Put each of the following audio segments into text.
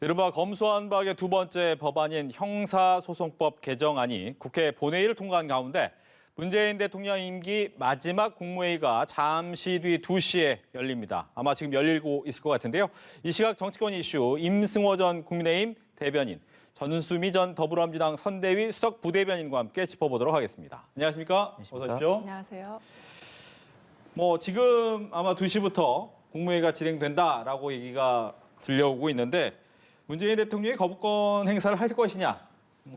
이른바 검수완박의 두 번째 법안인 형사소송법 개정안이 국회 본회의를 통과한 가운데 문재인 대통령 임기 마지막 국무회의가 잠시 뒤 2시에 열립니다. 아마 지금 열리고 있을 것 같은데요. 이 시각 정치권 이슈 임승호 전 국민의힘 대변인, 전수미 전 더불어민주당 선대위 수석 부대변인과 함께 짚어보도록 하겠습니다. 안녕하십니까? 어서 오십시오. 안녕하세요. 지금 아마 2시부터 국무회의가 진행된다라고 얘기가 들려오고 있는데 문재인 대통령이 거부권 행사를 할 것이냐,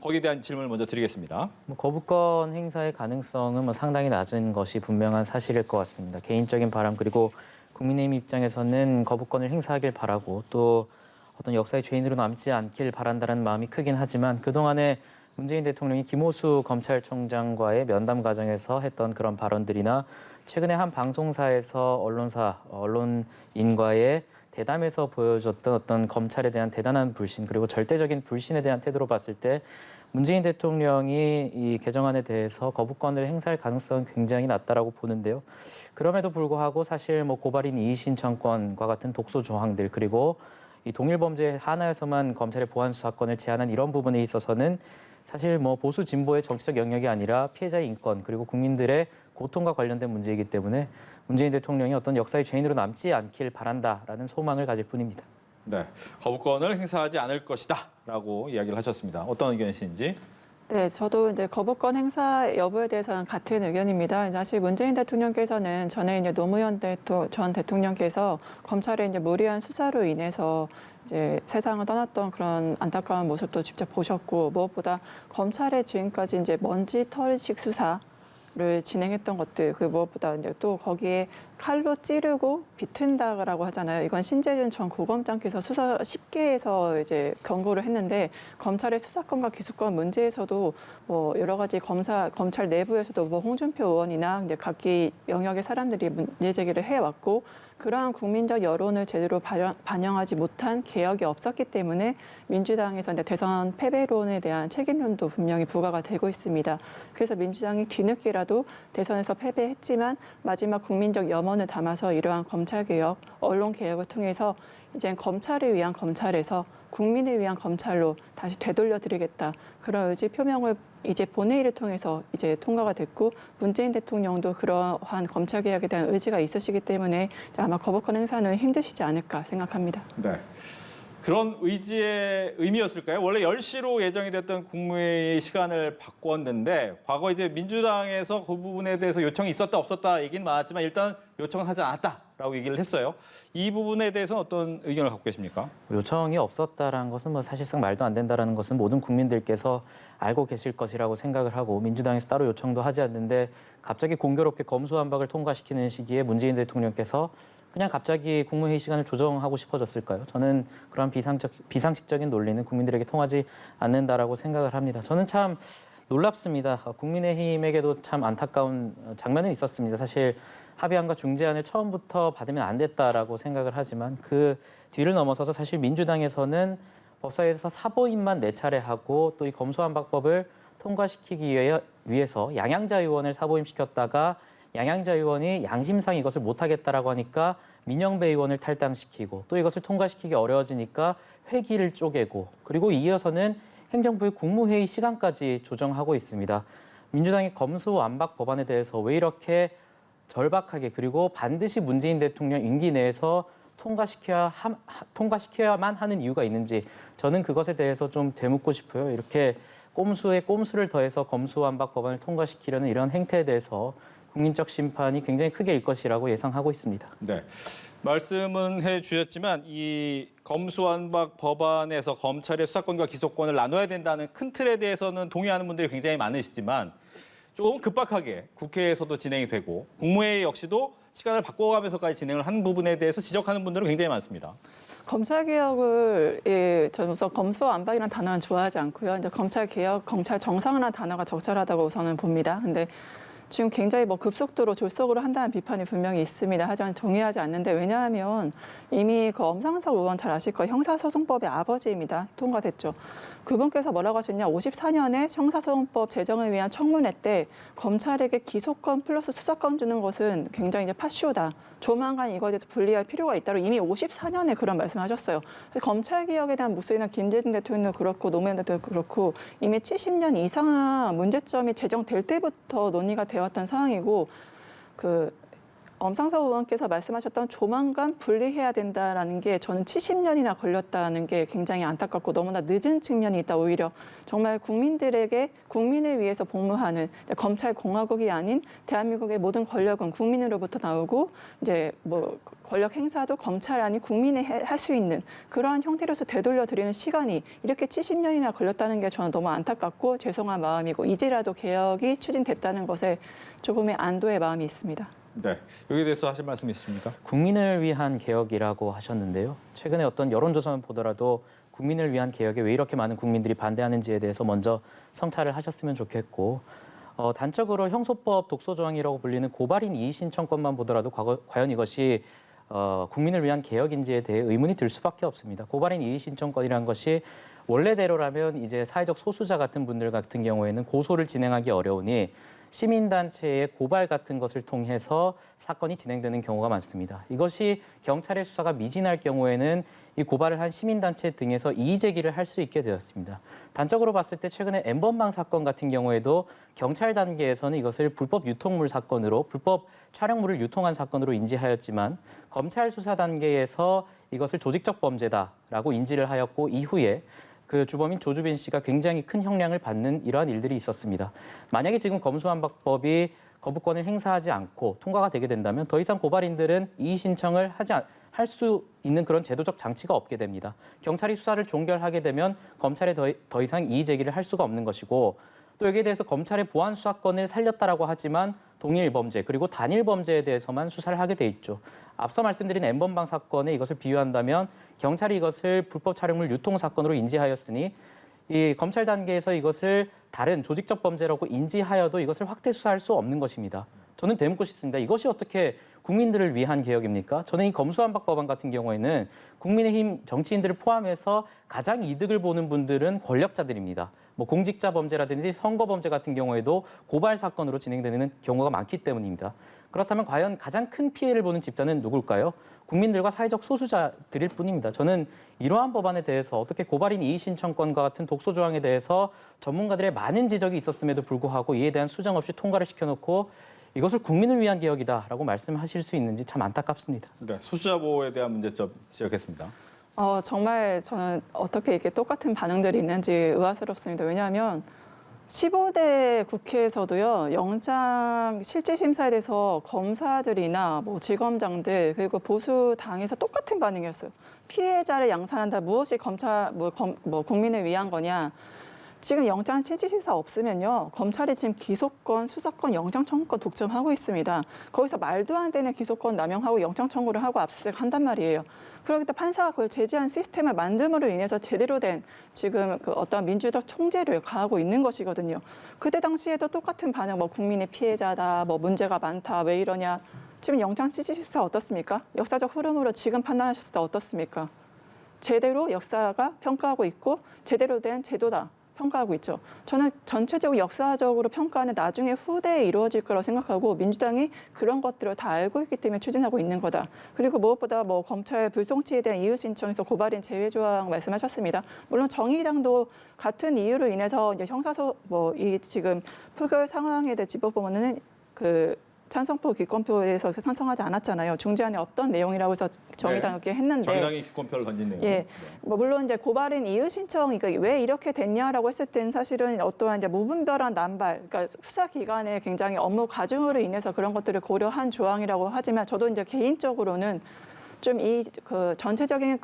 거기에 대한 질문을 먼저 드리겠습니다. 거부권 행사의 가능성은 상당히 낮은 것이 분명한 사실일 것 같습니다. 개인적인 바람 그리고 국민의힘 입장에서는 거부권을 행사하길 바라고 또 어떤 역사의 죄인으로 남지 않길 바란다는 마음이 크긴 하지만 그동안에 문재인 대통령이 김호수 검찰총장과의 면담 과정에서 했던 그런 발언들이나 최근에 한 방송사에서 언론인과의 대담에서 보여줬던 어떤 검찰에 대한 대단한 불신 그리고 절대적인 불신에 대한 태도로 봤을 때 문재인 대통령이 이 개정안에 대해서 거부권을 행사할 가능성은 굉장히 낮다라고 보는데요. 그럼에도 불구하고 사실 고발인 이의 신청권과 같은 독소 조항들 그리고 이 동일범죄 하나에서만 검찰의 보안 수사권을 제한한 이런 부분에 있어서는 사실 보수 진보의 정치적 영역이 아니라 피해자의 인권 그리고 국민들의 고통과 관련된 문제이기 때문에 문재인 대통령이 어떤 역사의 죄인으로 남지 않길 바란다라는 소망을 가질 뿐입니다. 네, 거부권을 행사하지 않을 것이다라고 이야기를 하셨습니다. 어떤 의견이신지? 네, 저도 이제 거부권 행사 여부에 대해서는 같은 의견입니다. 사실 문재인 대통령께서는 전에 이제 노무현 전 대통령께서 검찰의 이제 무리한 수사로 인해서 이제 세상을 떠났던 그런 안타까운 모습도 직접 보셨고 무엇보다 검찰의 지금까지 이제 먼지털이식 수사 를 진행했던 것들, 그 무엇보다 이제 또 거기에 칼로 찌르고 비튼다라고 하잖아요. 이건 신재준 전 고검장께서 수사 10개에서 이제 경고를 했는데 검찰의 수사권과 기소권 문제에서도 여러 가지 검찰 내부에서도 홍준표 의원이나 이제 각기 영역의 사람들이 문제 제기를 해왔고 그러한 국민적 여론을 제대로 반영하지 못한 개혁이 없었기 때문에 민주당에서 이제 대선 패배론에 대한 책임론도 분명히 부과가 되고 있습니다. 그래서 민주당이 뒤늦게라도 대선에서 패배했지만 마지막 국민적 염원을 담아서 이러한 검찰개혁, 언론개혁을 통해서 이제 검찰을 위한 검찰에서 국민을 위한 검찰로 다시 되돌려드리겠다. 그런 의지 표명을 이제 본회의를 통해서 이제 통과가 됐고 문재인 대통령도 그러한 검찰개혁에 대한 의지가 있으시기 때문에 아마 거부권 행사는 힘드시지 않을까 생각합니다. 네. 그런 의지의 의미였을까요? 원래 10시로 예정이 됐던 국무회의 시간을 바꿨는데 과거 이제 민주당에서 그 부분에 대해서 요청이 있었다 없었다 얘기는 많았지만 일단 요청은 하지 않았다라고 얘기를 했어요. 이 부분에 대해서는 어떤 의견을 갖고 계십니까? 요청이 없었다라는 것은 사실상 말도 안 된다라는 것은 모든 국민들께서 알고 계실 것이라고 생각을 하고 민주당에서 따로 요청도 하지 않는데 갑자기 공교롭게 검수완박을 통과시키는 시기에 문재인 대통령께서 그냥 갑자기 국무회의 시간을 조정하고 싶어졌을까요? 저는 그런 비상식적인 논리는 국민들에게 통하지 않는다라고 생각을 합니다. 저는 참 놀랍습니다. 국민의힘에게도 참 안타까운 장면은 있었습니다. 사실 합의안과 중재안을 처음부터 받으면 안 됐다라고 생각을 하지만 그 뒤를 넘어서서 사실 민주당에서는 법사위에서 사보임만 4차례 하고 또 이 검수완박법을 통과시키기 위해서 양양자 의원을 사보임시켰다가 양양자 의원이 양심상 이것을 못하겠다라고 하니까 민영배 의원을 탈당시키고 또 이것을 통과시키기 어려워지니까 회기를 쪼개고 그리고 이어서는 행정부의 국무회의 시간까지 조정하고 있습니다. 민주당이 검수완박 법안에 대해서 왜 이렇게 절박하게 그리고 반드시 문재인 대통령 임기 내에서 통과시켜야만 하는 이유가 있는지 저는 그것에 대해서 좀 되묻고 싶어요. 이렇게 꼼수에 꼼수를 더해서 검수완박 법안을 통과시키려는 이런 행태에 대해서 국민적 심판이 굉장히 크게 일 것이라고 예상하고 있습니다. 네, 말씀은 해주셨지만 이 검수완박 법안에서 검찰의 수사권과 기소권을 나눠야 된다는 큰 틀에 대해서는 동의하는 분들이 굉장히 많으시지만 조금 급박하게 국회에서도 진행이 되고 국무회의 역시도 시간을 바꿔가면서까지 진행을 한 부분에 대해서 지적하는 분들은 굉장히 많습니다. 검찰개혁을 저는 우선 검수완박이라는 단어는 좋아하지 않고요. 이제 검찰개혁, 검찰 정상화라는 단어가 적절하다고 우선은 봅니다. 근데 지금 굉장히 뭐 급속도로 졸속으로 한다는 비판이 분명히 있습니다. 하지만 동의하지 않는데 왜냐하면 이미 그 엄상석 의원 잘 아실 거예요. 형사소송법의 아버지입니다. 통과됐죠. 그분께서 뭐라고 하셨냐. 54년에 형사소송법 제정을 위한 청문회 때 검찰에게 기소권 플러스 수사권 주는 것은 굉장히 이제 파쇼다. 조만간 이거에 대해서 분리할 필요가 있다고 이미 54년에 그런 말씀하셨어요. 검찰개혁에 대한 목소리는 김대중 대통령도 그렇고 노무현 대통령도 그렇고 이미 70년 이상 문제점이 제정될 때부터 논의가 되었던 상황이고 엄상석 의원께서 말씀하셨던 조만간 분리해야 된다라는 게 저는 70년이나 걸렸다는 게 굉장히 안타깝고 너무나 늦은 측면이 있다. 오히려 정말 국민들에게 국민을 위해서 복무하는 검찰 공화국이 아닌 대한민국의 모든 권력은 국민으로부터 나오고 이제 뭐 권력 행사도 검찰 아닌 국민이 할 수 있는 그러한 형태로서 되돌려 드리는 시간이 이렇게 70년이나 걸렸다는 게 저는 너무 안타깝고 죄송한 마음이고 이제라도 개혁이 추진됐다는 것에 조금의 안도의 마음이 있습니다. 네, 여기에 대해서 하실 말씀 있습니까? 국민을 위한 개혁이라고 하셨는데요. 최근에 어떤 여론조사만 보더라도 국민을 위한 개혁에 왜 이렇게 많은 국민들이 반대하는지에 대해서 먼저 성찰을 하셨으면 좋겠고 단적으로 형소법 독소조항이라고 불리는 고발인 이의신청권만 보더라도 과연 이것이 국민을 위한 개혁인지에 대해 의문이 들 수밖에 없습니다. 고발인 이의신청권이라는 것이 원래대로라면 이제 사회적 소수자 같은 분들 같은 경우에는 고소를 진행하기 어려우니 시민단체의 고발 같은 것을 통해서 사건이 진행되는 경우가 많습니다. 이것이 경찰의 수사가 미진할 경우에는 이 고발을 한 시민단체 등에서 이의제기를 할 수 있게 되었습니다. 단적으로 봤을 때 최근에 N번방 사건 같은 경우에도 경찰 단계에서는 이것을 불법 유통물 사건으로 불법 촬영물을 유통한 사건으로 인지하였지만 검찰 수사 단계에서 이것을 조직적 범죄다라고 인지를 하였고 이후에 그 주범인 조주빈 씨가 굉장히 큰 형량을 받는 이러한 일들이 있었습니다. 만약에 지금 검수완박법이 거부권을 행사하지 않고 통과가 되게 된다면 더 이상 고발인들은 이의 신청을 할 수 있는 그런 제도적 장치가 없게 됩니다. 경찰이 수사를 종결하게 되면 검찰에 더 이상 이의 제기를 할 수가 없는 것이고 또 여기에 대해서 검찰의 보안 수사권을 살렸다라고 하지만 동일 범죄 그리고 단일 범죄에 대해서만 수사를 하게 돼 있죠. 앞서 말씀드린 N번방 사건에 이것을 비유한다면 경찰이 이것을 불법 촬영물 유통 사건으로 인지하였으니 이 검찰 단계에서 이것을 다른 조직적 범죄라고 인지하여도 이것을 확대 수사할 수 없는 것입니다. 저는 되묻고 싶습니다. 이것이 어떻게 국민들을 위한 개혁입니까? 저는 이 검수완박 법안 같은 경우에는 국민의힘 정치인들을 포함해서 가장 이득을 보는 분들은 권력자들입니다. 뭐 공직자 범죄라든지 선거 범죄 같은 경우에도 고발 사건으로 진행되는 경우가 많기 때문입니다. 그렇다면 과연 가장 큰 피해를 보는 집단은 누굴까요? 국민들과 사회적 소수자들일 뿐입니다. 저는 이러한 법안에 대해서 어떻게 고발인 이의 신청권과 같은 독소 조항에 대해서 전문가들의 많은 지적이 있었음에도 불구하고 이에 대한 수정 없이 통과를 시켜놓고 이것을 국민을 위한 개혁이다라고 말씀하실 수 있는지 참 안타깝습니다. 네, 소수자 보호에 대한 문제점 지적했습니다. 정말 저는 어떻게 이렇게 똑같은 반응들이 있는지 의아스럽습니다. 왜냐하면 15대 국회에서도요, 영장 실질 심사에 대해서 검사들이나 뭐 지검장들 그리고 보수 당에서 똑같은 반응이었어요. 피해자를 양산한다. 무엇이 검찰 국민을 위한 거냐? 지금 영장 실질 심사 없으면요, 검찰이 지금 기소권, 수사권, 영장 청구권 독점하고 있습니다. 거기서 말도 안 되는 기소권 남용하고 영장 청구를 하고 압수수색 한단 말이에요. 그러기 때문에 판사가 그걸 제재한 시스템을 만듦으로 인해서 제대로 된 지금 그 어떤 민주적 총재를 가하고 있는 것이거든요. 그때 당시에도 똑같은 반응, 뭐 국민의 피해자다, 뭐 문제가 많다, 왜 이러냐. 지금 영장 실질 심사 어떻습니까? 역사적 흐름으로 지금 판단하셨을 때 어떻습니까? 제대로 역사가 평가하고 있고 제대로 된 제도다. 평가하고 있죠. 저는 전체적으로 역사적으로 평가는 나중에 후대에 이루어질 거라고 생각하고 민주당이 그런 것들을 다 알고 있기 때문에 추진하고 있는 거다. 그리고 무엇보다 뭐 검찰 불송치에 대한 이의 신청에서 고발인 제외 조항 말씀하셨습니다. 물론 정의당도 같은 이유로 인해서 이제 형사소 이 지금 표결 상황에 대해 짚어보면은 찬성표, 기권표에 대해서 찬성하지 않았잖아요. 중재안에 없던 내용이라고 해서 정의당 이렇게 했는데. 정의당이 기권표를 던진 내용. 예, 물론 이제 고발인 이의 신청, 그러니까 왜 이렇게 됐냐라고 했을 때는 사실은 어떠한 이제 무분별한 남발, 그러니까 수사 기관의 굉장히 업무 과중으로 인해서 그런 것들을 고려한 조항이라고 하지만 저도 이제 개인적으로는 좀 전체적인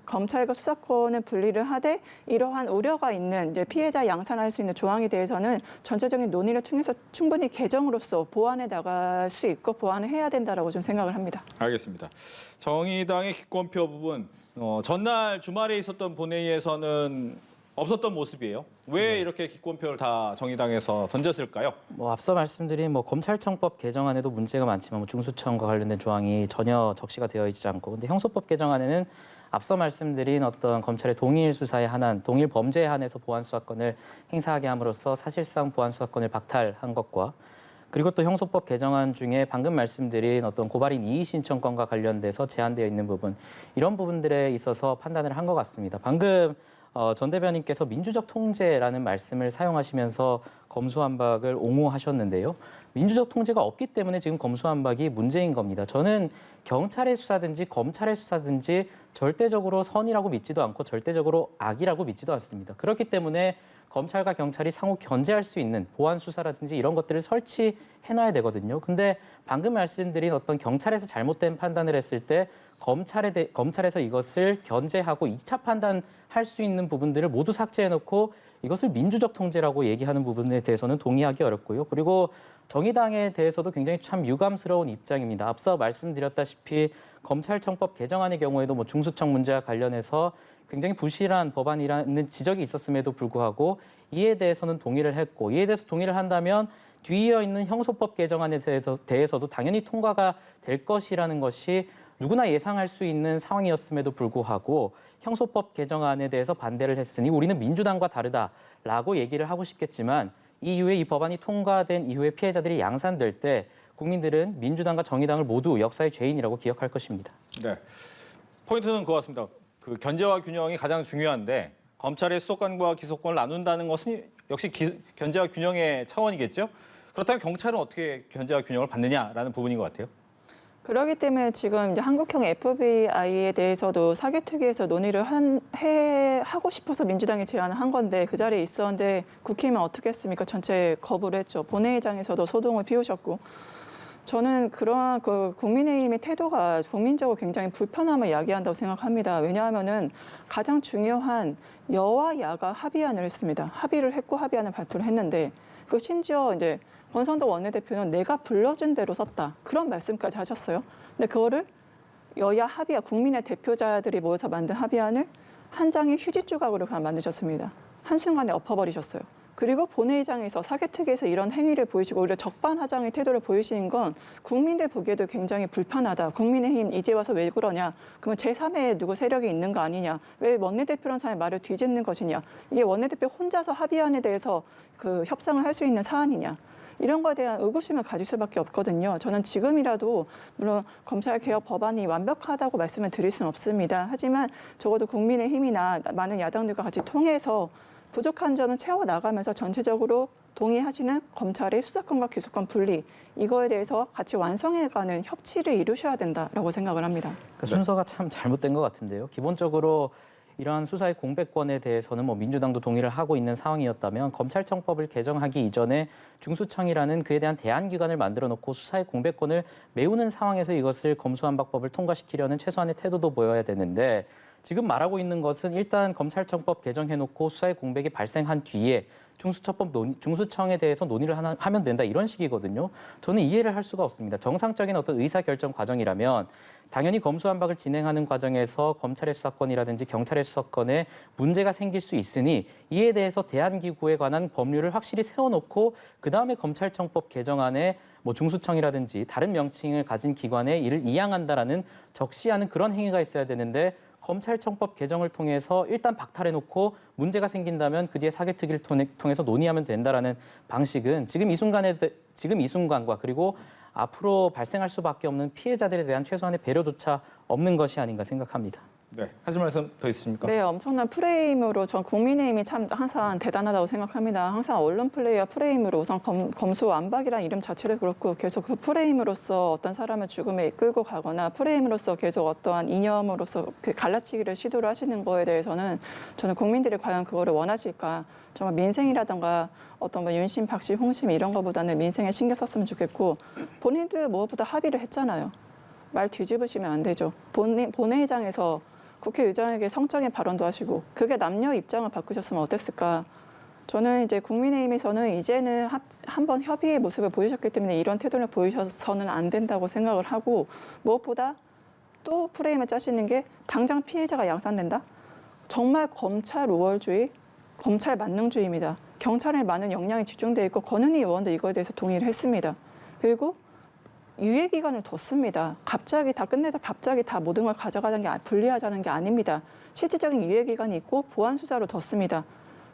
검찰과 수사권을 분리를 하되 이러한 우려가 있는 이제 피해자 양산할 수 있는 조항에 대해서는 전체적인 논의를 통해서 충분히 개정으로서 보완해 나갈 수 있고 보완을 해야 된다라고 좀 생각을 합니다. 알겠습니다. 정의당의 기권표 부분 전날 주말에 있었던 본회의에서는 없었던 모습이에요. 왜 이렇게 기권표를 다 정의당에서 던졌을까요? 뭐 앞서 말씀드린 뭐 검찰청법 개정안에도 문제가 많지만 뭐 중수청과 관련된 조항이 전혀 적시가 되어 있지 않고, 근데 형소법 개정안에는 앞서 말씀드린 어떤 검찰의 동일 수사에 한한, 동일 범죄에 한해서 보안 수사권을 행사하게 함으로써 사실상 보안 수사권을 박탈한 것과, 그리고 또 형소법 개정안 중에 방금 말씀드린 어떤 고발인 이의 신청권과 관련돼서 제한되어 있는 부분, 이런 부분들에 있어서 판단을 한 것 같습니다. 방금 전 대변인께서 민주적 통제라는 말씀을 사용하시면서 검수완박을 옹호하셨는데요. 민주적 통제가 없기 때문에 지금 검수완박이 문제인 겁니다. 저는 경찰의 수사든지 검찰의 수사든지 절대적으로 선이라고 믿지도 않고 절대적으로 악이라고 믿지도 않습니다. 그렇기 때문에 검찰과 경찰이 상호 견제할 수 있는 보안 수사라든지 이런 것들을 설치해놔야 되거든요. 근데 방금 말씀드린 어떤 경찰에서 잘못된 판단을 했을 때 검찰에서 이것을 견제하고 2차 판단할 수 있는 부분들을 모두 삭제해놓고 이것을 민주적 통제라고 얘기하는 부분에 대해서는 동의하기 어렵고요. 그리고 정의당에 대해서도 굉장히 참 유감스러운 입장입니다. 앞서 말씀드렸다시피 검찰청법 개정안의 경우에도 뭐 중수청 문제와 관련해서 굉장히 부실한 법안이라는 지적이 있었음에도 불구하고 이에 대해서는 동의를 했고, 이에 대해서 동의를 한다면 뒤이어 있는 형소법 개정안에 대해서도 당연히 통과가 될 것이라는 것이 누구나 예상할 수 있는 상황이었음에도 불구하고 형소법 개정안에 대해서 반대를 했으니 우리는 민주당과 다르다라고 얘기를 하고 싶겠지만, 이후에 이 법안이 통과된 이후에 피해자들이 양산될 때 국민들은 민주당과 정의당을 모두 역사의 죄인이라고 기억할 것입니다. 네, 포인트는 그거 같습니다. 그 견제와 균형이 가장 중요한데 검찰의 수사권과 기소권을 나눈다는 것은 역시 견제와 균형의 차원이겠죠. 그렇다면 경찰은 어떻게 견제와 균형을 받느냐라는 부분인 것 같아요. 그렇기 때문에 지금 이제 한국형 FBI에 대해서도 사개특위에서 논의를 하고 싶어서 민주당이 제안을 한 건데, 그 자리에 있었는데 국힘은 어떻게 했습니까? 전체 거부를 했죠. 본회의장에서도 소동을 피우셨고, 저는 그러한 그 국민의힘의 태도가 국민적으로 굉장히 불편함을 야기한다고 생각합니다. 왜냐하면은 가장 중요한 여와 야가 합의안을 했습니다. 합의를 했고 합의안을 발표를 했는데, 그 심지어 이제 권성동 원내대표는 내가 불러준 대로 썼다, 그런 말씀까지 하셨어요. 근데 그거를 여야 합의안, 국민의 대표자들이 모여서 만든 합의안을 한 장의 휴지 조각으로 그냥 만드셨습니다. 한순간에 엎어버리셨어요. 그리고 본회의장에서 사개특위에서 이런 행위를 보이시고 오히려 적반하장의 태도를 보이시는 건 국민들 보기에도 굉장히 불편하다. 국민의힘 이제 와서 왜 그러냐. 그러면 제3의 누구 세력이 있는 거 아니냐. 왜 원내대표라는 사람의 말을 뒤집는 것이냐. 이게 원내대표 혼자서 합의안에 대해서 그 협상을 할 수 있는 사안이냐. 이런 거에 대한 의구심을 가질 수밖에 없거든요. 저는 지금이라도 물론 검찰개혁 법안이 완벽하다고 말씀을 드릴 수는 없습니다. 하지만 적어도 국민의힘이나 많은 야당들과 같이 통해서 부족한 점은 채워나가면서 전체적으로 동의하시는 검찰의 수사권과 기소권 분리, 이거에 대해서 같이 완성해가는 협치를 이루셔야 된다라고 생각을 합니다. 그러니까 순서가 참 잘못된 것 같은데요. 기본적으로 이러한 수사의 공백권에 대해서는 뭐 민주당도 동의를 하고 있는 상황이었다면 검찰청법을 개정하기 이전에 중수청이라는 그에 대한 대안기관을 만들어 놓고 수사의 공백권을 메우는 상황에서 이것을 검수완박법을 통과시키려는 최소한의 태도도 보여야 되는데, 지금 말하고 있는 것은 일단 검찰청법 개정해놓고 수사의 공백이 발생한 뒤에 중수청에 대해서 논의를 하면 된다, 이런 식이거든요. 저는 이해를 할 수가 없습니다. 정상적인 어떤 의사결정 과정이라면 당연히 검수완박을 진행하는 과정에서 검찰의 수사권이라든지 경찰의 수사권에 문제가 생길 수 있으니 이에 대해서 대안기구에 관한 법률을 확실히 세워놓고 그다음에 검찰청법 개정안에 뭐 중수청이라든지 다른 명칭을 가진 기관에 이를 이양한다라는 적시하는 그런 행위가 있어야 되는데, 검찰청법 개정을 통해서 일단 박탈해놓고 문제가 생긴다면 그 뒤에 사개특위를 통해서 논의하면 된다라는 방식은 지금 이 순간과 그리고 앞으로 발생할 수밖에 없는 피해자들에 대한 최소한의 배려조차 없는 것이 아닌가 생각합니다. 네, 하실 말씀 더 있습니까? 네, 엄청난 프레임으로 전 국민의힘이 참 항상 대단하다고 생각합니다. 항상 언론 플레이와 프레임으로 우선 검수완박이라는 이름 자체를 그렇고 계속 그 프레임으로서 어떤 사람을 죽음에 이끌고 가거나 프레임으로서 계속 어떠한 이념으로서 그 갈라치기를 시도를 하시는 거에 대해서는 저는 국민들이 과연 그거를 원하실까. 정말 민생이라든가 어떤 뭐 윤심, 박심, 홍심 이런 거보다는 민생에 신경 썼으면 좋겠고, 본인들 무엇보다 합의를 했잖아요. 말 뒤집으시면 안 되죠. 본회의장에서 국회의장에게 성적인 발언도 하시고 그게 남녀 입장을 바꾸셨으면 어땠을까. 저는 이제 국민의힘에서는 이제는 한번 협의의 모습을 보이셨기 때문에 이런 태도를 보이셔서는 안 된다고 생각을 하고, 무엇보다 또 프레임을 짜시는 게 당장 피해자가 양산된다? 정말 검찰 우월주의, 검찰 만능주의입니다. 경찰에 많은 역량이 집중돼 있고 권은희 의원도 이거에 대해서 동의를 했습니다. 그리고 유예 기간을 뒀습니다. 갑자기 다 끝내서 갑자기 다 모든 걸 가져가자는 게 분리하자는 게 아닙니다. 실질적인 유예 기간이 있고 보안 수사로 뒀습니다.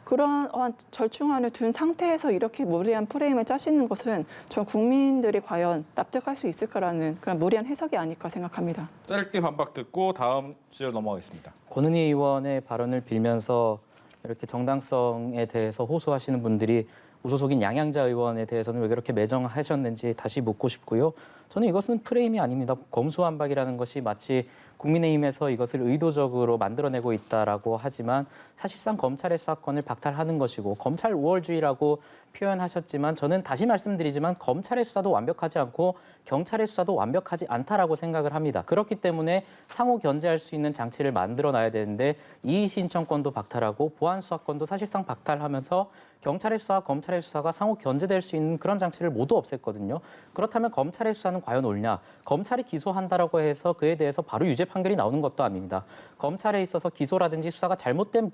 그러한 절충안을 둔 상태에서 이렇게 무리한 프레임을 짜시는 것은 전 국민들이 과연 납득할 수 있을까라는 그런 무리한 해석이 아닐까 생각합니다. 짧게 반박 듣고 다음 주제로 넘어가겠습니다. 권은희 의원의 발언을 빌면서 이렇게 정당성에 대해서 호소하시는 분들이 무소속인 양양자 의원에 대해서는 왜 그렇게 매정하셨는지 다시 묻고 싶고요. 저는 이것은 프레임이 아닙니다. 검수완박이라는 것이 마치 국민의힘에서 이것을 의도적으로 만들어내고 있다라고 하지만 사실상 검찰의 사건을 박탈하는 것이고 검찰 우월주의라고 표현하셨지만 저는 다시 말씀드리지만 검찰의 수사도 완벽하지 않고 경찰의 수사도 완벽하지 않다라고 생각을 합니다. 그렇기 때문에 상호 견제할 수 있는 장치를 만들어놔야 되는데 이의 신청권도 박탈하고 보안 수사권도 사실상 박탈하면서 경찰의 수사와 검찰의 수사가 상호 견제될 수 있는 그런 장치를 모두 없앴거든요. 그렇다면 검찰의 수사는 과연 옳냐? 검찰이 기소한다라고 해서 그에 대해서 바로 유죄 판결이 나오는 것도 아닙니다. 검찰에 있어서 기소라든지 수사가 잘못된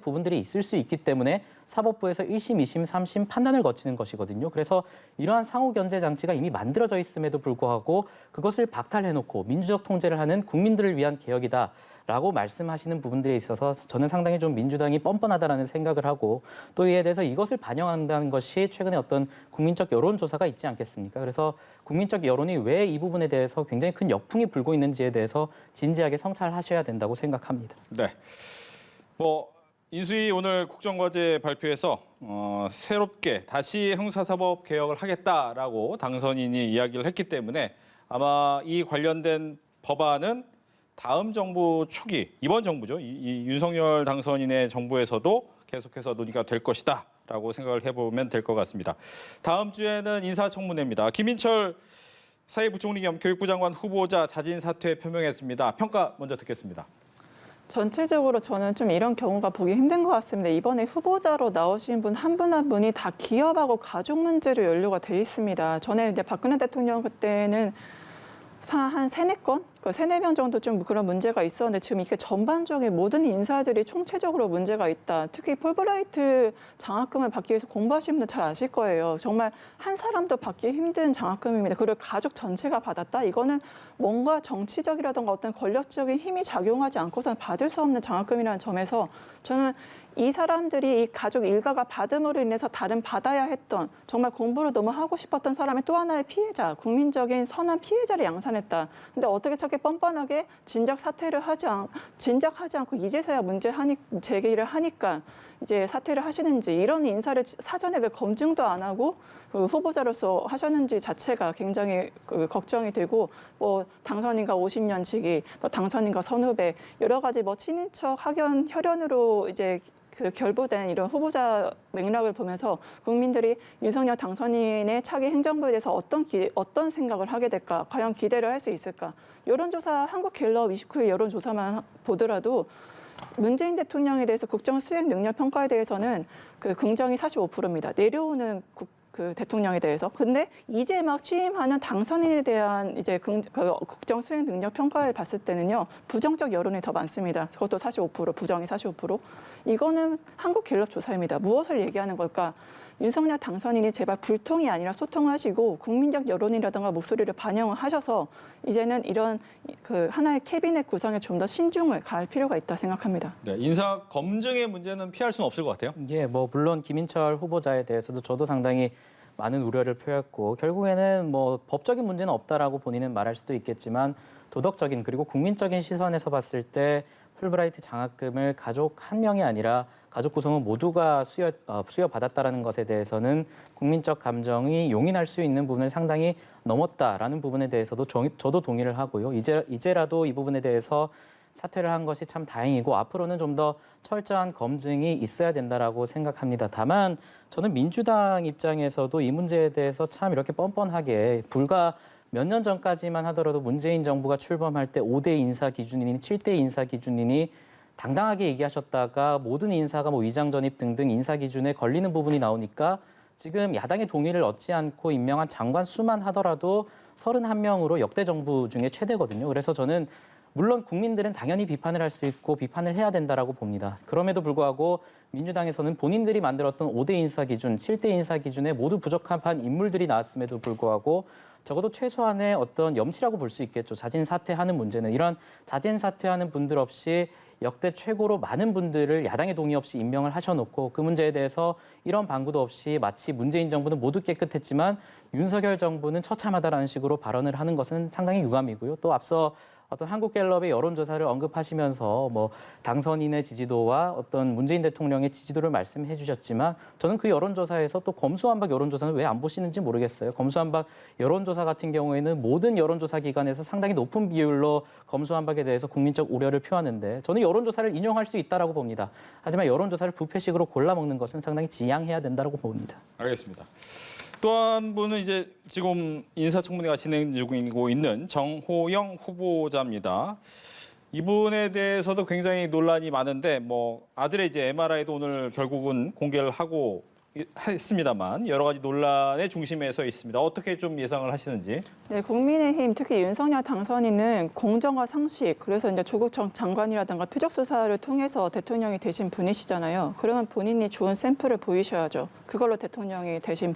부분들이 있을 수 있기 때문에 사법부에서 1심, 2심, 3심 판단을 거치는 것이거든요. 그래서 이러한 상호 견제 장치가 이미 만들어져 있음에도 불구하고 그것을 박탈해놓고 민주적 통제를 하는 국민들을 위한 개혁이다. 라고 말씀하시는 부분들에 있어서 저는 상당히 좀 민주당이 뻔뻔하다라는 생각을 하고 또 이에 대해서 이것을 반영한다는 것이 최근에 어떤 국민적 여론조사가 있지 않겠습니까? 그래서 국민적 여론이 왜 이 부분에 대해서 굉장히 큰 역풍이 불고 있는지에 대해서 진지하게 성찰하셔야 된다고 생각합니다. 네. 인수위 오늘 국정과제 발표에서 새롭게 다시 형사사법 개혁을 하겠다라고 당선인이 이야기를 했기 때문에 아마 이 관련된 법안은 다음 정부 초기, 이번 정부죠. 이 윤석열 당선인의 정부에서도 계속해서 논의가 될 것이다라고 생각을 해보면 될 것 같습니다. 다음 주에는 인사청문회입니다. 김인철 사회부총리 겸 교육부 장관 후보자 자진 사퇴 표명했습니다. 평가 먼저 듣겠습니다. 전체적으로 저는 좀 이런 경우가 보기 힘든 것 같습니다. 이번에 후보자로 나오신 분 한 분 한 분이 다 기업하고 가족 문제로 연루가 돼 있습니다. 전에 이제 박근혜 대통령 그때는 한 3-4건? 그 3-4명 정도 좀 그런 문제가 있었는데 지금 이게 전반적인 모든 인사들이 총체적으로 문제가 있다. 특히 폴브라이트 장학금을 받기 위해서 공부하신 분들 잘 아실 거예요. 정말 한 사람도 받기 힘든 장학금입니다. 그리고 가족 전체가 받았다? 이거는 뭔가 정치적이라든가 어떤 권력적인 힘이 작용하지 않고서는 받을 수 없는 장학금이라는 점에서 저는 이 사람들이 이 가족 일가가 받음으로 인해서 다른 받아야 했던 정말 공부를 너무 하고 싶었던 사람의 또 하나의 피해자, 국민적인 선한 피해자를 양산했다. 근데 어떻게 저렇게 뻔뻔하게 진작하지 않고 이제서야 문제 제기를 하니까 이제 사퇴를 하시는지 이런 인사를 사전에 왜 검증도 안 하고 그 후보자로서 하셨는지 자체가 굉장히 걱정이 되고 당선인과 50년 지기, 당선인과 선후배 여러 가지 친인척 학연 혈연으로 이제 결부된 이런 후보자 맥락을 보면서 국민들이 윤석열 당선인의 차기 행정부에 대해서 어떤 생각을 하게 될까? 과연 기대를 할 수 있을까? 여론조사 한국갤럽 29일 여론조사만 보더라도 문재인 대통령에 대해서 국정 수행 능력 평가에 대해서는 긍정이 45%입니다. 내려오는 그 대통령에 대해서. 근데 이제 막 취임하는 당선인에 대한 이제 국정 수행 능력 평가를 봤을 때는요. 부정적 여론이 더 많습니다. 그것도 45%, 부정이 45%. 이거는 한국갤럽 조사입니다. 무엇을 얘기하는 걸까? 윤석열 당선인이 제발 불통이 아니라 소통하시고 국민적 여론이라든가 목소리를 반영을 하셔서 이제는 이런 하나의 캐비넷 구성에 좀 더 신중을 가할 필요가 있다 생각합니다. 네, 인사 검증의 문제는 피할 수는 없을 것 같아요. 예, 물론 김인철 후보자에 대해서도 저도 상당히 많은 우려를 표했고 결국에는 법적인 문제는 없다라고 본인은 말할 수도 있겠지만 도덕적인 그리고 국민적인 시선에서 봤을 때 풀브라이트 장학금을 가족 한 명이 아니라 가족 구성원 모두가 수여받았다라는 것에 대해서는 국민적 감정이 용인할 수 있는 부분을 상당히 넘었다라는 부분에 대해서도 저도 동의를 하고요. 이제라도 이 부분에 대해서 사퇴를 한 것이 참 다행이고 앞으로는 좀 더 철저한 검증이 있어야 된다라고 생각합니다. 다만 저는 민주당 입장에서도 이 문제에 대해서 참 이렇게 뻔뻔하게 불과 몇 년 전까지만 하더라도 문재인 정부가 출범할 때 5대 인사 기준이니 7대 인사 기준이니 당당하게 얘기하셨다가 모든 인사가 위장 전입 등등 인사 기준에 걸리는 부분이 나오니까 지금 야당의 동의를 얻지 않고 임명한 장관 수만 하더라도 31명으로 역대 정부 중에 최대거든요. 그래서 저는 물론 국민들은 당연히 비판을 할 수 있고 비판을 해야 된다라고 봅니다. 그럼에도 불구하고 민주당에서는 본인들이 만들었던 5대 인사 기준, 7대 인사 기준에 모두 부적합한 인물들이 나왔음에도 불구하고 적어도 최소한의 어떤 염치라고 볼 수 있겠죠. 자진 사퇴하는 문제는 이런 자진 사퇴하는 분들 없이 역대 최고로 많은 분들을 야당의 동의 없이 임명을 하셔놓고 그 문제에 대해서 이런 방구도 없이 마치 문재인 정부는 모두 깨끗했지만 윤석열 정부는 처참하다라는 식으로 발언을 하는 것은 상당히 유감이고요. 또 앞서 어떤 한국갤럽의 여론조사를 언급하시면서 뭐 당선인의 지지도와 어떤 문재인 대통령의 지지도를 말씀해 주셨지만 저는 그 여론조사에서 또 검수완박 여론조사는 왜 안 보시는지 모르겠어요. 검수완박 여론조사 같은 경우에는 모든 여론조사 기관에서 상당히 높은 비율로 검수완박에 대해서 국민적 우려를 표하는데 저는 여론조사를 인용할 수 있다라고 봅니다. 하지만 여론조사를 부패식으로 골라먹는 것은 상당히 지양해야 된다고 봅니다. 알겠습니다. 또 한 분은 이제 지금 인사청문회가 진행 중이고 있는 정호영 후보자입니다. 이분에 대해서도 굉장히 논란이 많은데 뭐 아들의 이제 MRI도 오늘 결국은 공개를 하고 했습니다만 여러 가지 논란의 중심에 서 있습니다. 어떻게 좀 예상을 하시는지? 네, 국민의힘 특히 윤석열 당선인은 공정과 상식, 그래서 이제 조국 장관이라든가 표적 수사를 통해서 대통령이 되신 분이시잖아요. 그러면 본인이 좋은 샘플을 보이셔야죠. 그걸로 대통령이 되실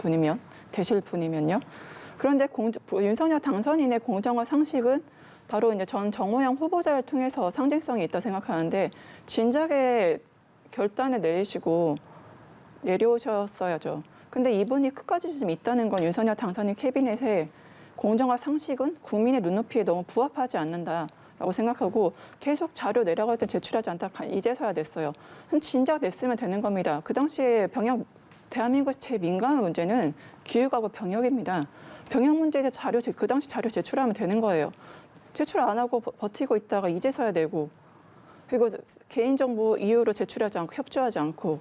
분이면요. 그런데 윤석열 당선인의 공정과 상식은 바로 이제 전 정호영 후보자를 통해서 상징성이 있다 생각하는데 진작에 결단을 내려오셨어야죠. 근데 이분이 끝까지 지금 있다는 건 윤석열 당선인 캐비넷에 공정과 상식은 국민의 눈높이에 너무 부합하지 않는다라고 생각하고 계속 자료 내려갈 때 제출하지 않다 이제서야 냈어요. 진작 냈으면 되는 겁니다. 그 당시에 대한민국에서 제일 민감한 문제는 기후하고 병역입니다. 병역 문제에 대해 그 당시 자료 제출하면 되는 거예요. 제출 안 하고 버티고 있다가 이제서야 내고 그리고 개인정보 이유로 제출하지 않고 협조하지 않고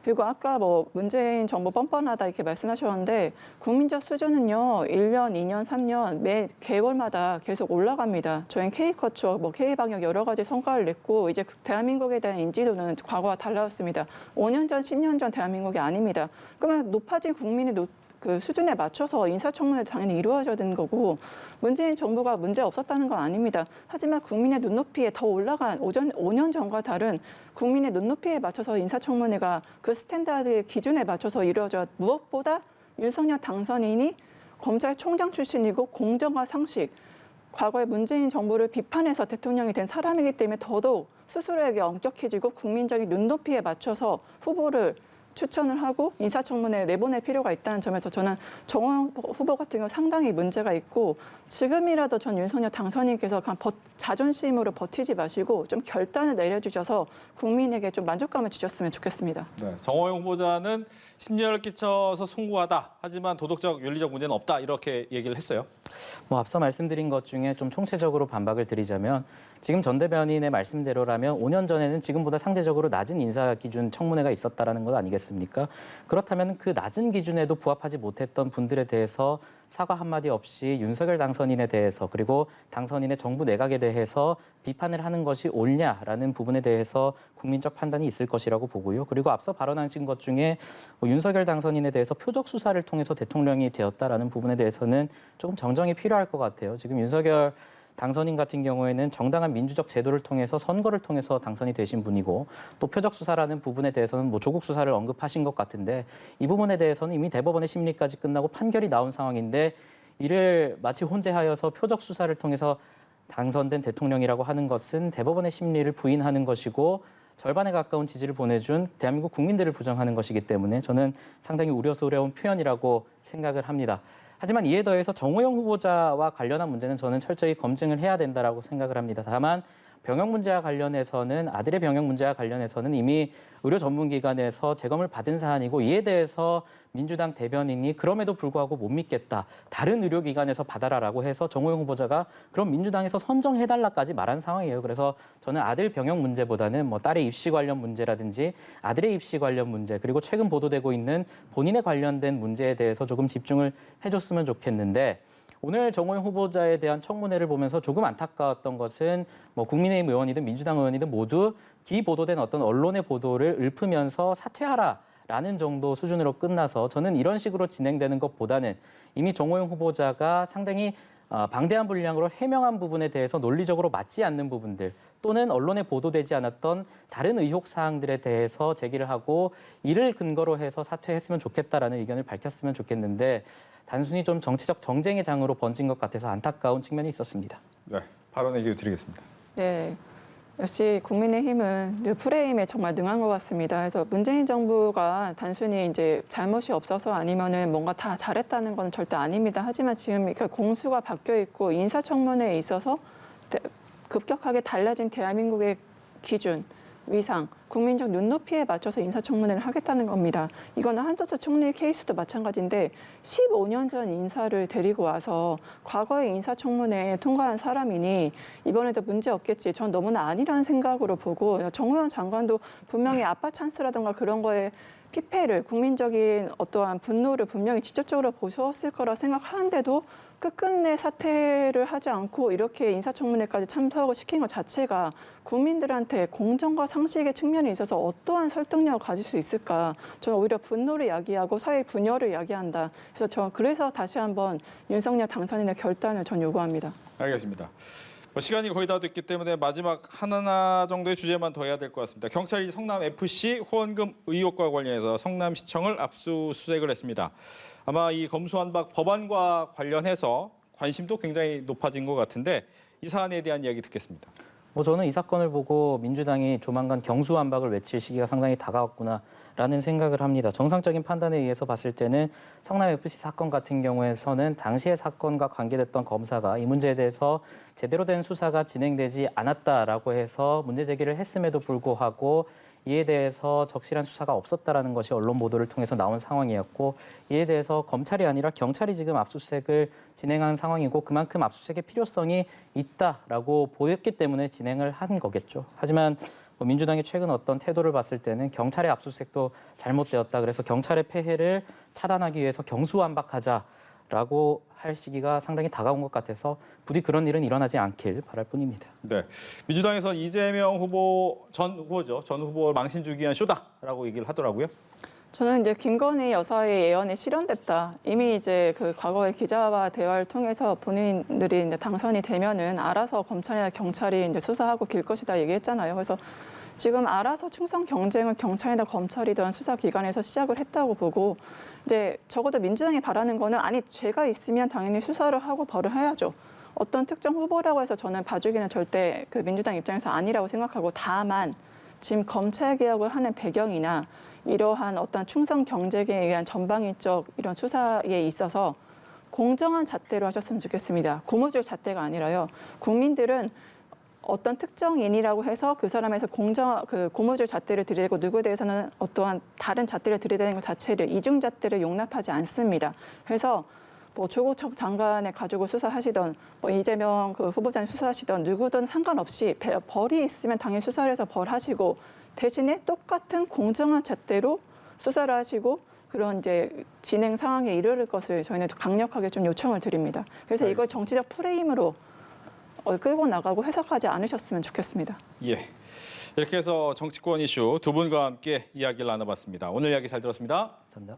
그리고 아까 뭐 문재인 정부 뻔뻔하다 이렇게 말씀하셨는데 국민적 수준은요 1년, 2년, 3년 매 개월마다 계속 올라갑니다. 저희는 K커처, 뭐 K방역 여러 가지 성과를 냈고 이제 대한민국에 대한 인지도는 과거와 달라졌습니다. 5년 전, 10년 전 대한민국이 아닙니다. 그러면 높아진 국민의 그 수준에 맞춰서 인사청문회도 당연히 이루어져야 되는 거고 문재인 정부가 문제 없었다는 건 아닙니다. 하지만 국민의 눈높이에 더 올라간 5년 전과 다른 국민의 눈높이에 맞춰서 인사청문회가 그 스탠다드 기준에 맞춰서 이루어져 무엇보다 윤석열 당선인이 검찰총장 출신이고 공정과 상식 과거에 문재인 정부를 비판해서 대통령이 된 사람이기 때문에 더더욱 스스로에게 엄격해지고 국민적인 눈높이에 맞춰서 후보를 추천을 하고 인사청문회에 내보낼 필요가 있다는 점에서 저는 정호영 후보 같은 경우 상당히 문제가 있고 지금이라도 전 윤석열 당선인께서 자존심으로 버티지 마시고 좀 결단을 내려주셔서 국민에게 좀 만족감을 주셨으면 좋겠습니다. 네, 정호영 후보자는 심려를 끼쳐서 송구하다. 하지만 도덕적, 윤리적 문제는 없다. 이렇게 얘기를 했어요. 뭐 앞서 말씀드린 것 중에 좀 총체적으로 반박을 드리자면 지금 전 대변인의 말씀대로라면 5년 전에는 지금보다 상대적으로 낮은 인사 기준 청문회가 있었다라는 것 아니겠습니까? 그렇다면 그 낮은 기준에도 부합하지 못했던 분들에 대해서 사과 한마디 없이 윤석열 당선인에 대해서 그리고 당선인의 정부 내각에 대해서 비판을 하는 것이 옳냐라는 부분에 대해서 국민적 판단이 있을 것이라고 보고요. 그리고 앞서 발언하신 것 중에 윤석열 당선인에 대해서 표적 수사를 통해서 대통령이 되었다라는 부분에 대해서는 조금 정정이 필요할 것 같아요. 지금 윤석열 당선인 같은 경우에는 정당한 민주적 제도를 통해서 선거를 통해서 당선이 되신 분이고 또 표적 수사라는 부분에 대해서는 뭐 조국 수사를 언급하신 것 같은데 이 부분에 대해서는 이미 대법원의 심리까지 끝나고 판결이 나온 상황인데 이를 마치 혼재하여서 표적 수사를 통해서 당선된 대통령이라고 하는 것은 대법원의 심리를 부인하는 것이고 절반에 가까운 지지를 보내준 대한민국 국민들을 부정하는 것이기 때문에 저는 상당히 우려스러운 표현이라고 생각을 합니다. 하지만 이에 더해서 정호영 후보자와 관련한 문제는 저는 철저히 검증을 해야 된다라고 생각을 합니다. 다만 병역 문제와 관련해서는 아들의 병역 문제와 관련해서는 이미 의료 전문기관에서 재검을 받은 사안이고 이에 대해서 민주당 대변인이 그럼에도 불구하고 못 믿겠다. 다른 의료기관에서 받아라라고 해서 정호영 후보자가 그럼 민주당에서 선정해달라까지 말한 상황이에요. 그래서 저는 아들 병역 문제보다는 뭐 딸의 입시 관련 문제라든지 아들의 입시 관련 문제 그리고 최근 보도되고 있는 본인에 관련된 문제에 대해서 조금 집중을 해줬으면 좋겠는데 오늘 정호영 후보자에 대한 청문회를 보면서 조금 안타까웠던 것은 뭐 국민의힘 의원이든 민주당 의원이든 모두 기보도된 어떤 언론의 보도를 읊으면서 사퇴하라라는 정도 수준으로 끝나서 저는 이런 식으로 진행되는 것보다는 이미 정호영 후보자가 상당히 방대한 분량으로 해명한 부분에 대해서 논리적으로 맞지 않는 부분들 또는 언론에 보도되지 않았던 다른 의혹 사항들에 대해서 제기를 하고 이를 근거로 해서 사퇴했으면 좋겠다라는 의견을 밝혔으면 좋겠는데 단순히 좀 정치적 정쟁의 장으로 번진 것 같아서 안타까운 측면이 있었습니다. 네, 발언의 기회 드리겠습니다. 네. 역시 국민의힘은 늘 프레임에 정말 능한 것 같습니다. 그래서 문재인 정부가 단순히 이제 잘못이 없어서 아니면은 뭔가 다 잘했다는 건 절대 아닙니다. 하지만 지금 그 공수가 바뀌어 있고 인사청문회에 있어서 급격하게 달라진 대한민국의 기준, 위상, 국민적 눈높이에 맞춰서 인사청문회를 하겠다는 겁니다. 이거는 한덕수 총리 케이스도 마찬가지인데 15년 전 인사를 데리고 와서 과거의 인사청문회에 통과한 사람이니 이번에도 문제 없겠지. 전 너무나 아니라는 생각으로 보고 정호영 장관도 분명히 아빠 찬스라든가 그런 거에 피폐를 국민적인 어떠한 분노를 분명히 직접적으로 보셨을 거라 생각하는데도 끝끝내 사퇴를 하지 않고 이렇게 인사청문회까지 참석을 시킨 것 자체가 국민들한테 공정과 상식의 측면에 있어서 어떠한 설득력을 가질 수 있을까? 저는 오히려 분노를 야기하고 사회 분열을 야기한다. 그래서 다시 한번 윤석열 당선인의 결단을 전 요구합니다. 알겠습니다. 시간이 거의 다 됐기 때문에 마지막 하나 정도의 주제만 더 해야 될 것 같습니다. 경찰이 성남FC 후원금 의혹과 관련해서 성남시청을 압수수색을 했습니다. 아마 이 검수완박 법안과 관련해서 관심도 굉장히 높아진 것 같은데 이 사안에 대한 이야기 듣겠습니다. 저는 이 사건을 보고 민주당이 조만간 경수완박을 외칠 시기가 상당히 다가왔구나라는 생각을 합니다. 정상적인 판단에 의해서 봤을 때는 성남FC 사건 같은 경우에서는 당시의 사건과 관계됐던 검사가 이 문제에 대해서 제대로 된 수사가 진행되지 않았다라고 해서 문제 제기를 했음에도 불구하고 이에 대해서 적실한 수사가 없었다라는 것이 언론 보도를 통해서 나온 상황이었고 이에 대해서 검찰이 아니라 경찰이 지금 압수수색을 진행한 상황이고 그만큼 압수수색의 필요성이 있다라고 보였기 때문에 진행을 한 거겠죠. 하지만 민주당이 최근 어떤 태도를 봤을 때는 경찰의 압수수색도 잘못되었다. 그래서 경찰의 폐해를 차단하기 위해서 경수완박하자라고 할 시기가 상당히 다가온 것 같아서 부디 그런 일은 일어나지 않길 바랄 뿐입니다. 네, 민주당에서 이재명 후보 전 후보 망신 주기 위한 쇼다라고 얘기를 하더라고요. 저는 이제 김건희 여사의 예언이 실현됐다. 이미 이제 그 과거의 기자와 대화를 통해서 본인들이 이제 당선이 되면은 알아서 검찰이나 경찰이 이제 수사하고 길 것이다 얘기했잖아요. 그래서 지금 알아서 충성 경쟁을 경찰이나 검찰이든 수사기관에서 시작을 했다고 보고 이제 적어도 민주당이 바라는 거는 아니 죄가 있으면 당연히 수사를 하고 벌을 해야죠. 어떤 특정 후보라고 해서 저는 봐주기는 절대 그 민주당 입장에서 아니라고 생각하고 다만 지금 검찰 개혁을 하는 배경이나 이러한 어떤 충성 경쟁에 의한 전방위적 이런 수사에 있어서 공정한 잣대로 하셨으면 좋겠습니다. 고무줄 잣대가 아니라요. 국민들은 어떤 특정인이라고 해서 그 사람에서 고무줄 잣대를 들이대고 누구에 대해서는 어떠한 다른 잣대를 들이대는 것 자체를 이중 잣대를 용납하지 않습니다. 그래서 조국 장관을 가지고 수사하시던 이재명 그 후보자님 수사하시던 누구든 상관없이 벌이 있으면 당연히 수사를 해서 벌하시고 대신에 똑같은 공정한 잣대로 수사를 하시고 그런 이제 진행 상황에 이르를 것을 저희는 강력하게 좀 요청을 드립니다. 그래서 알겠습니다. 이걸 정치적 프레임으로 끌고 나가고 해석하지 않으셨으면 좋겠습니다. 예, 이렇게 해서 정치권 이슈 두 분과 함께 이야기를 나눠봤습니다. 오늘 이야기 잘 들었습니다. 감사합니다.